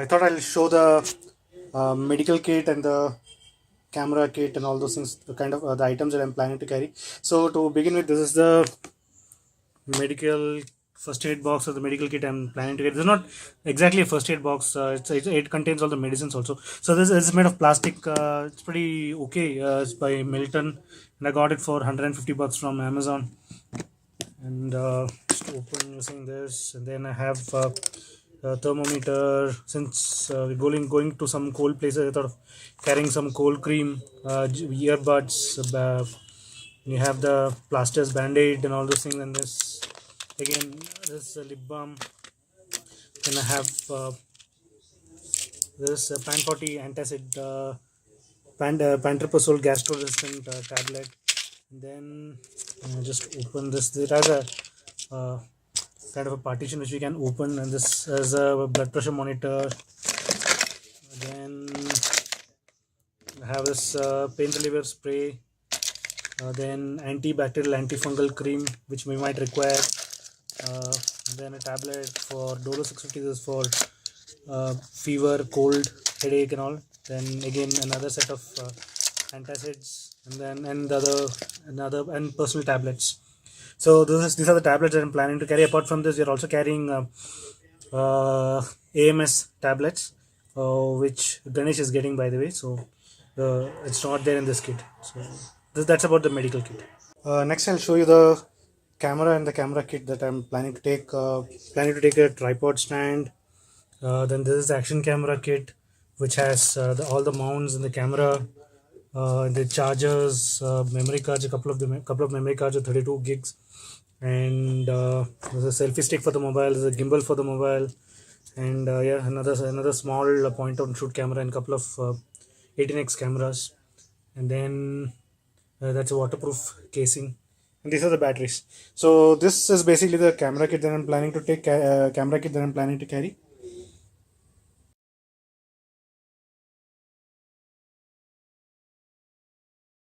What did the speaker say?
I thought I'll show the medical kit and the camera kit and all those things, the kind of the items that I'm planning to carry. So to begin with, this is the medical first aid box or the medical kit I'm planning to get. This is not exactly a first aid box. It contains all the medicines also. So this is made of plastic. It's pretty okay. It's by Milton, and I got it for $150 from Amazon. And just open using this, and then I have a thermometer. Since we're going to some cold places, I thought of carrying some cold cream, earbuds. You have the plasters, band-aid, and all those things. And this again, this lip balm. Then I have this Pan 40 antacid, pantoprazole gastro-resistant tablet. And then just open this. It has a kind of a partition which we can open, and this is a blood pressure monitor. Then I have this pain reliever spray, then antibacterial antifungal cream which we might require, then a tablet for Dolo 650. This is for fever, cold, headache and all. Then again another set of antacids, and then another and personal tablets. So these are the tablets that I'm planning to carry. Apart from this, we are also carrying AMS tablets, which Ganesh is getting, by the way. So it's not there in this kit. So that's about the medical kit. Next, I'll show you the camera and the camera kit that I'm planning to take. Planning to take a tripod stand. Then this is the action camera kit, which has all the mounts in the camera. The chargers, memory cards, a couple of memory cards of 32 gigs, and there's a selfie stick for the mobile. There's a gimbal for the mobile, and yeah, another small point and shoot camera and a couple of 18x cameras, and then that's a waterproof casing. And these are the batteries. So this is basically the camera kit that I'm planning to take. Camera kit that I'm planning to carry.